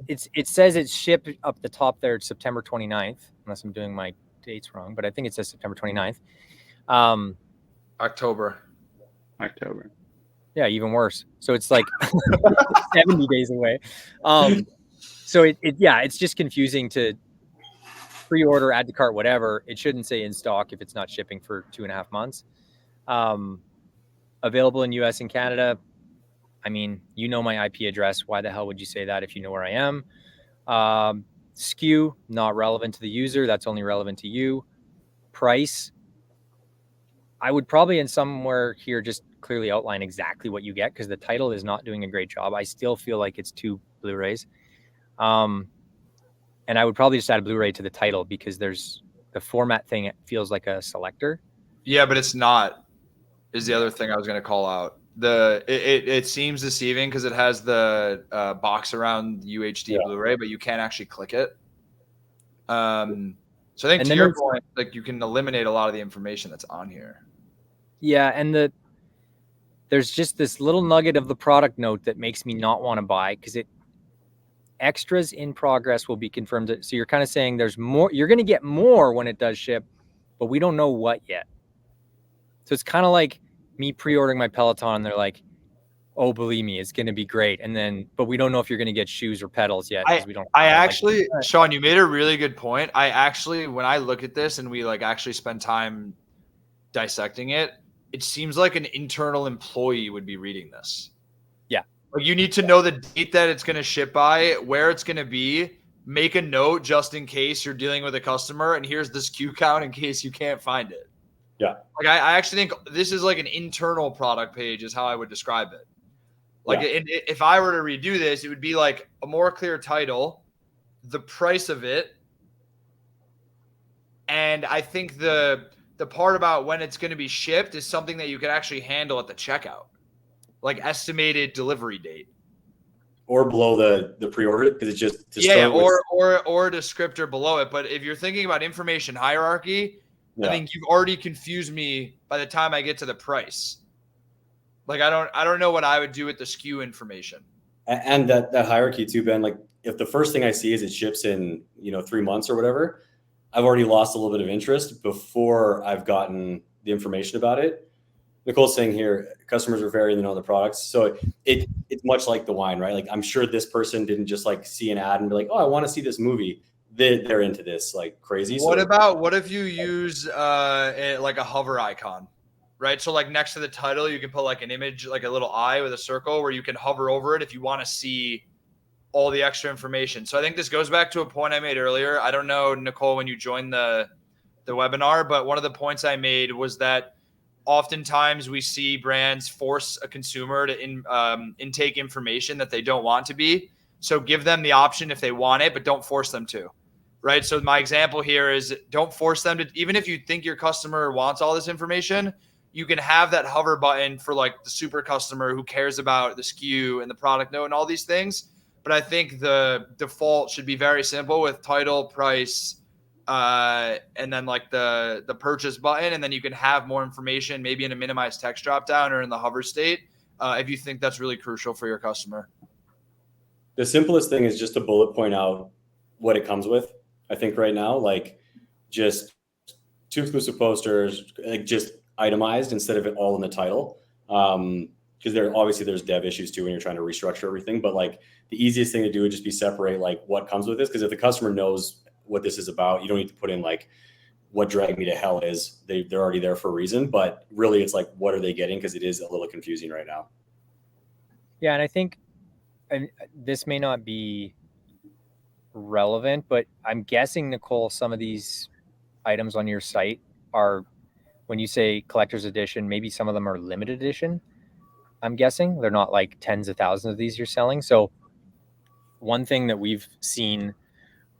it says it's shipped up the top there, September 29th, unless I'm doing my dates wrong, but I think it says September 29th. October. Yeah, even worse. So it's like 70 days away. So it's just confusing to pre-order, add to cart, whatever. It shouldn't say in stock if it's not shipping for 2.5 months. Available in US and Canada. I mean, you know my IP address. Why the hell would you say that if you know where I am? SKU, not relevant to the user. That's only relevant to you. Price. I would probably in somewhere here just clearly outline exactly what you get, because the title is not doing a great job. I still feel like it's 2 Blu-rays. And I would probably just add a Blu-ray to the title, because there's the format thing. It feels like a selector. Yeah, but it's not, is the other thing I was going to call out. It seems deceiving because it has the box around UHD Blu-ray, but you can't actually click it. So I think to your point, like, you can eliminate a lot of the information that's on here. Yeah, and there's just this little nugget of the product note that makes me not want to buy, because extras in progress will be confirmed. So you're kind of saying there's more, you're going to get more when it does ship, but we don't know what yet. So it's kind of like me pre-ordering my Peloton. They're like, oh, believe me, it's going to be great. And then, but we don't know if you're going to get shoes or pedals yet. We don't. Shaun, you made a really good point. When I look at this and we like actually spend time dissecting it, it seems like an internal employee would be reading this. Yeah. Like, you need to know the date that it's going to ship by, where it's going to be, make a note just in case you're dealing with a customer, and here's the SKU count in case you can't find it. Yeah. Like, I actually think this is like an internal product page is how I would describe it. Like, if I were to redo this, it would be like a more clear title, the price of it, and I think the part about when it's going to be shipped is something that you could actually handle at the checkout, like estimated delivery date, or below the pre-order, because it's just or a descriptor below it. But if you're thinking about information hierarchy, I think you've already confused me by the time I get to the price. Like, I don't know what I would do with the SKU information. And that hierarchy too, Ben. Like, if the first thing I see is it ships in 3 months or whatever, I've already lost a little bit of interest before I've gotten the information about it. Nicole's saying here, customers are varying in other products. So it's much like the wine, right? Like, I'm sure this person didn't just like see an ad and be like, oh, I want to see this movie. They're into this like crazy. What if you use like a hover icon, right? So like next to the title, you can put like an image, like a little eye with a circle where you can hover over it if you want to see all the extra information. So I think this goes back to a point I made earlier. I don't know, Nicole, when you joined the webinar, but one of the points I made was that oftentimes we see brands force a consumer to intake information that they don't want to be. So give them the option if they want it, but don't force them to, right? So my example here is, don't force them to, even if you think your customer wants all this information, you can have that hover button for like the super customer who cares about the SKU and the product note and all these things. But I think the default should be very simple with title, price, and then like the purchase button. And then you can have more information, maybe in a minimized text dropdown or in the hover state, if you think that's really crucial for your customer. The simplest thing is just to bullet point out what it comes with. I think right now, like, just 2 exclusive posters, like, just itemized instead of it all in the title. Because there's dev issues too when you're trying to restructure everything. But like, the easiest thing to do would just be separate like what comes with this. Because if the customer knows what this is about, you don't need to put in like what Drag Me to Hell is. They're already there for a reason. But really, it's like, what are they getting? Because it is a little confusing right now. Yeah, and I think, and this may not be relevant, but I'm guessing, Nicole, some of these items on your site are, when you say collector's edition, maybe some of them are limited edition. I'm guessing they're not like tens of thousands of these you're selling. So one thing that we've seen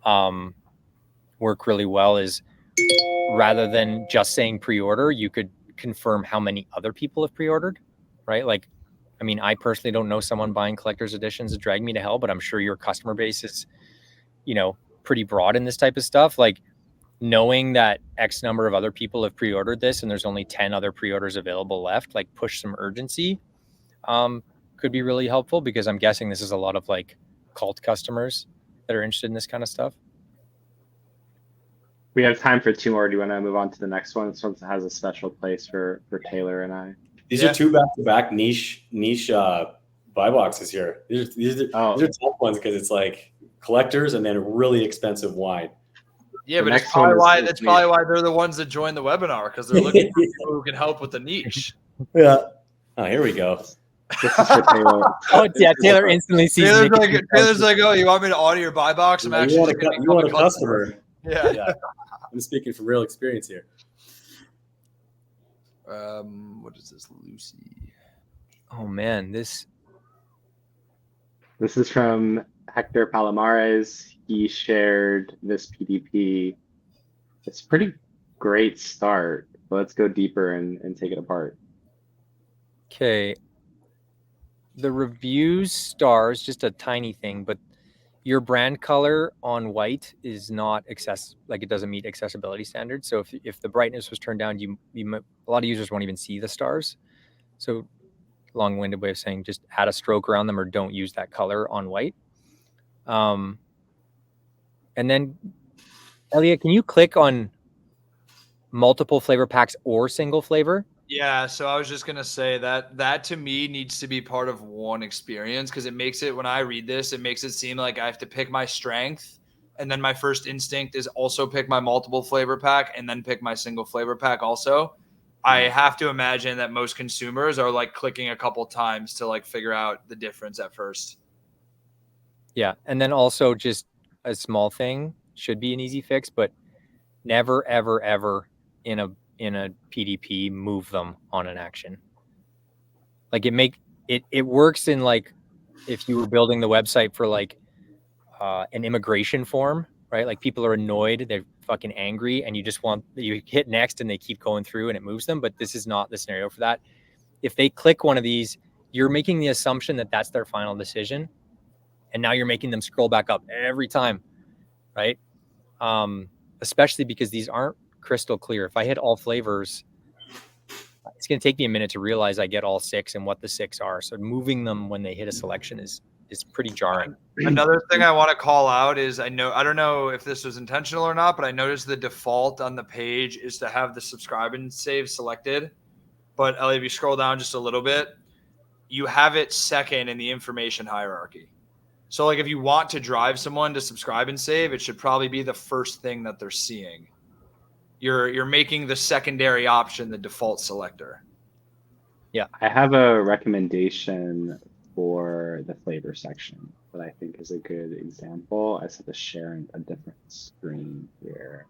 work really well is, rather than just saying pre-order, you could confirm how many other people have pre-ordered, right? Like, I mean, I personally don't know someone buying collector's editions of Drag Me to Hell, but I'm sure your customer base is, pretty broad in this type of stuff. Like, knowing that X number of other people have pre-ordered this and there's only 10 other pre-orders available left, like, push some urgency could be really helpful, because I'm guessing this is a lot of like cult customers that are interested in this kind of stuff. We have time for 2 more. Do you want to move on to the next one? This one has a special place for Taylor and I. These are 2 back-to-back niche buy boxes here. These are tough ones because it's like collectors and then really expensive wine. Yeah, but that's probably why they're the ones that join the webinar, because they're looking for people who can help with the niche. Yeah. Oh, here we go. This is for Taylor. Oh, yeah, Taylor instantly sees. Taylor's like, oh, you want me to audit your buy box? I'm actually you want a customer. Yeah. I'm speaking from real experience here. What is this, Lucy? Oh man, this This is from Hector Palomares. He shared this PDP. It's a pretty great start. But let's go deeper and take it apart. okay. The reviews stars, just a tiny thing, but your brand color on white is not it doesn't meet accessibility standards. So if the brightness was turned down, a lot of users won't even see the stars. So long-winded way of saying just add a stroke around them or don't use that color on white. And then Elliot, can you click on multiple flavor packs or single flavor? Yeah, so I was just gonna say that to me needs to be part of one experience, because it makes it, when I read this, it makes it seem like I have to pick my strength, and then my first instinct is also pick my multiple flavor pack and then pick my single flavor pack also. I have to imagine that most consumers are like clicking a couple times to like figure out the difference at first. Yeah, and then also just a small thing, should be an easy fix, but never, ever, ever in a PDP move them on an action. Like it works in like if you were building the website for like an immigration form, right? Like people are annoyed, they're fucking angry, and you hit next and they keep going through and it moves them. But this is not the scenario for that. If they click one of these, you're making the assumption that that's their final decision, and now you're making them scroll back up every time, right? Especially because these aren't crystal clear. If I hit all flavors, it's going to take me a minute to realize I get all 6 and what the 6 are. So moving them when they hit a selection is pretty jarring. Another thing I want to call out is I don't know if this was intentional or not, but I noticed the default on the page is to have the subscribe and save selected. But Ellie, if you scroll down just a little bit, you have it second in the information hierarchy. So like if you want to drive someone to subscribe and save, it should probably be the first thing that they're seeing. You're making the secondary option the default selector. Yeah. I have a recommendation for the flavor section that I think is a good example. I just have to share a different screen here.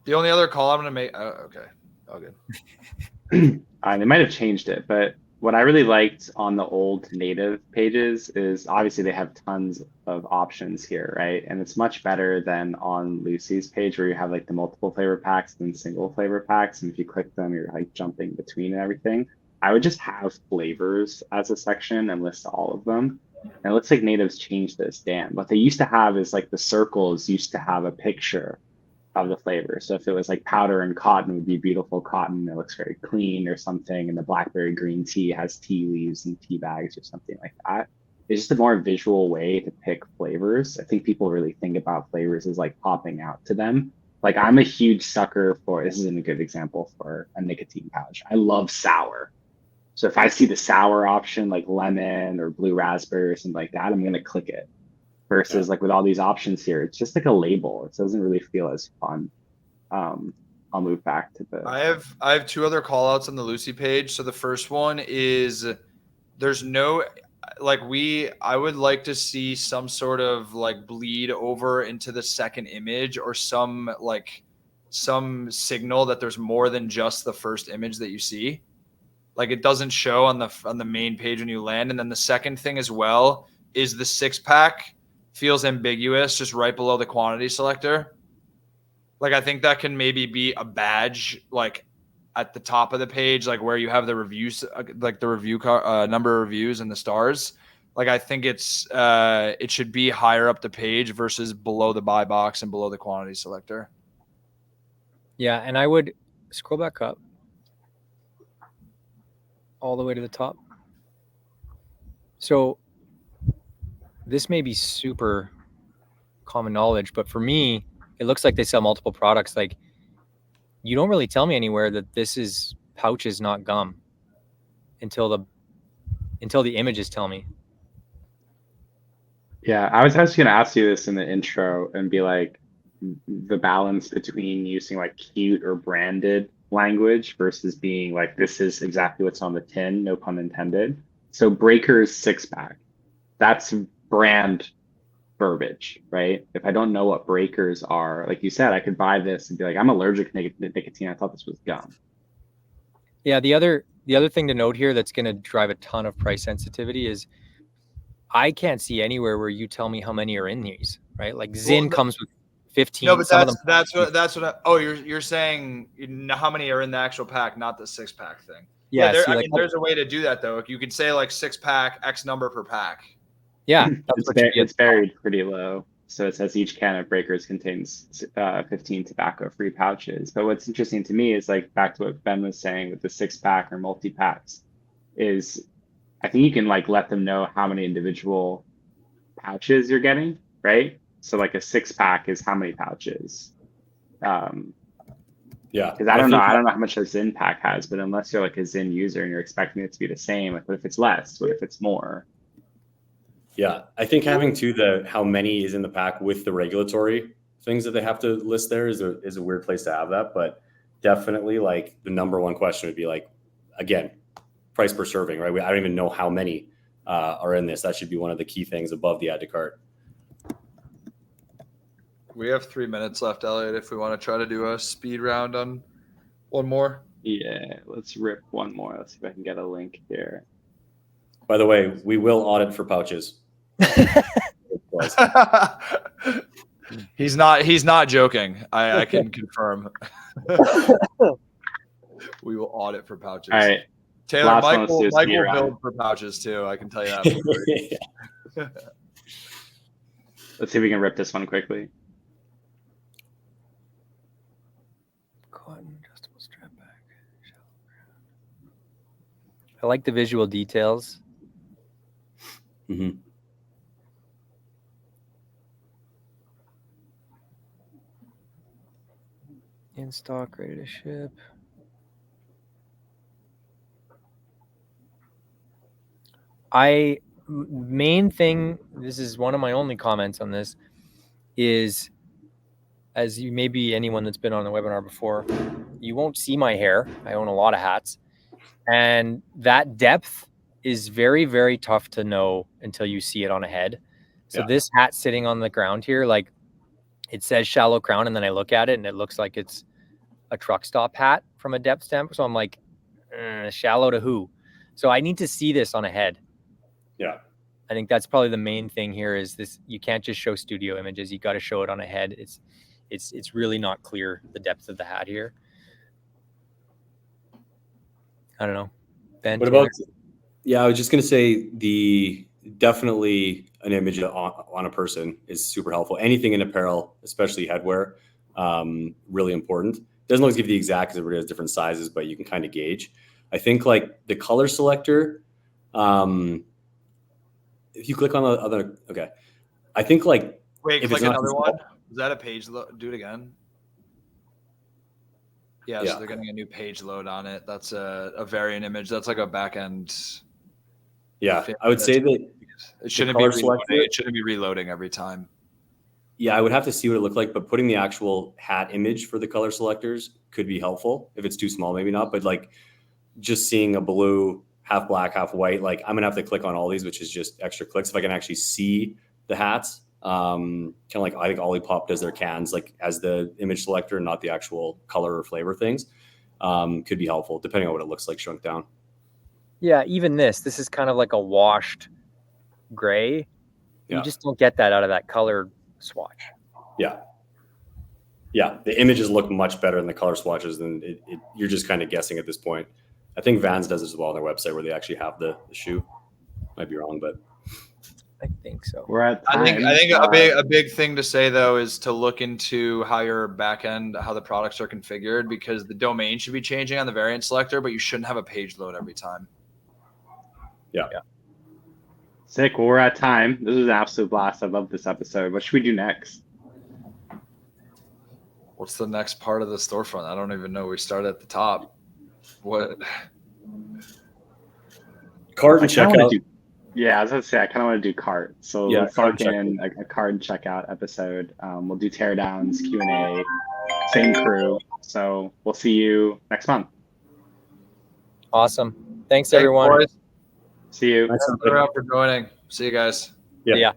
The only other call I'm going to make, okay, all good. They might have changed it, but what I really liked on the old native pages is obviously they have tons of options here, right? And it's much better than on Lucy's page where you have like the multiple flavor packs and single flavor packs. And if you click them, you're like jumping between and everything. I would just have flavors as a section and list all of them. And it looks like natives changed this. Damn. What they used to have is like the circles used to have a picture of the flavor. So if it was like powder and cotton, it would be beautiful cotton. It looks very clean or something. And the blackberry green tea has tea leaves and tea bags or something like that. It's just a more visual way to pick flavors. I think people really think about flavors as like popping out to them. Like I'm a huge sucker for, this isn't a good example for a nicotine pouch. I love sour. So if I see the sour option, like lemon or blue raspberry or something like that, I'm going to click it. Versus like with all these options here, it's just like a label. It doesn't really feel as fun. I'll move back to the. I have 2 other call outs on the Lucy page. So the first one is there's no I would like to see some sort of like bleed over into the second image or some signal that there's more than just the first image that you see. Like it doesn't show on the main page when you land. And then the second thing as well is the 6-pack feels ambiguous just right below the quantity selector. Like I think that can maybe be a badge like at the top of the page, like where you have the reviews, like the review number of reviews and the stars. Like I think it should be higher up the page versus below the buy box and below the quantity selector. Yeah, and I would scroll back up all the way to the top. So this may be super common knowledge, but for me, it looks like they sell multiple products. Like you don't really tell me anywhere that this is pouches, not gum until the images tell me. Yeah, I was actually going to ask you this in the intro and be like the balance between using like cute or branded language versus being like, this is exactly what's on the tin, no pun intended. So Breaker's 6-pack, that's brand verbiage, right? If I don't know what breakers are, like you said, I could buy this and be like, I'm allergic to nicotine. I thought this was gum. Yeah, the other thing to note here that's going to drive a ton of price sensitivity is I can't see anywhere where you tell me how many are in these, right? Like Zyn comes with 15. No, but some of them. that's what. You're saying how many are in the actual pack, not the 6-pack thing. Yeah, there's a way to do that though. You could say like 6-pack, X number per pack. Yeah, it's buried pretty low. So it says each can of Breakers contains 15 tobacco-free pouches. But what's interesting to me is like back to what Ben was saying with the 6-pack or multi-packs is I think you can like let them know how many individual pouches you're getting, right? So like a 6-pack is how many pouches? Yeah, because I don't know how much a Zyn pack has, but unless you're like a Zyn user and you're expecting it to be the same, like what if it's less? What if it's more? Yeah, I think having how many is in the pack with the regulatory things that they have to list there is a weird place to have that. But definitely, like the number one question would be like, again, price per serving, right? I don't even know how many are in this. That should be one of the key things above the add to cart. We have 3 minutes left, Elliot. If we want to try to do a speed round on one more. Yeah, let's rip one more. Let's see if I can get a link here. By the way, we will audit for pouches. He's not joking. I can confirm. We will audit for pouches. All right. Taylor, Mike will build for pouches too. I can tell you that. Let's see if we can rip this one quickly. Cotton adjustable strap back. I like the visual details. Mm-hmm. In stock, ready to ship. Main thing, this is one of my only comments on this, is as you maybe anyone that's been on the webinar before, you won't see my hair. I own a lot of hats. And that depth is very, very tough to know until you see it on a head. So This hat sitting on the ground here, like it says shallow crown, and then I look at it and it looks like it's a truck stop hat from a depth standpoint. So I'm like, shallow to who? So I need to see this on a head. Yeah. I think that's probably the main thing here is this. You can't just show studio images. You got to show it on a head. It's really not clear the depth of the hat here. I don't know. Ben, what about? Yeah, I was just gonna say definitely an image on a person is super helpful. Anything in apparel, especially headwear, really important. Doesn't always give the exact because everybody has different sizes, but you can kind of gauge. I think like the color selector. If you click on the other, okay. I think like wait, click another one. Is that a page load? Do it again. Yeah, so they're getting a new page load on it. That's a variant image. That's like a back end. Yeah, I would say that it shouldn't be reloading. It shouldn't be reloading every time. Yeah, I would have to see what it looked like, but putting the actual hat image for the color selectors could be helpful. If it's too small, maybe not. But like just seeing a blue, half black, half white, like I'm gonna have to click on all these, which is just extra clicks. If I can actually see the hats, kind of like I think Olipop does their cans like as the image selector, not the actual color or flavor things, could be helpful depending on what it looks like shrunk down. Yeah, even this is kind of like a washed gray. You just don't get that out of that color swatch. Yeah, the images look much better in the color swatches than you're just kind of guessing at this point. I think Vans does as well on their website where they actually have the shoe. Might be wrong, but I think so. We're at time. I think a big thing to say though is to look into how your back end, how the products are configured, because the domain should be changing on the variant selector, but you shouldn't have a page load every time. Yeah. Sick. Well, we're at time. This was an absolute blast. I love this episode. What should we do next? What's the next part of the storefront? I don't even know. We start at the top. What? Cart and checkout. Yeah, I was going to say, I kind of want to do cart. So let's lock in a cart and checkout episode. We'll do teardowns, Q&A, same crew. So we'll see you next month. Awesome. Thanks everyone. Boys. See you. Thanks for joining. See you guys. Yeah.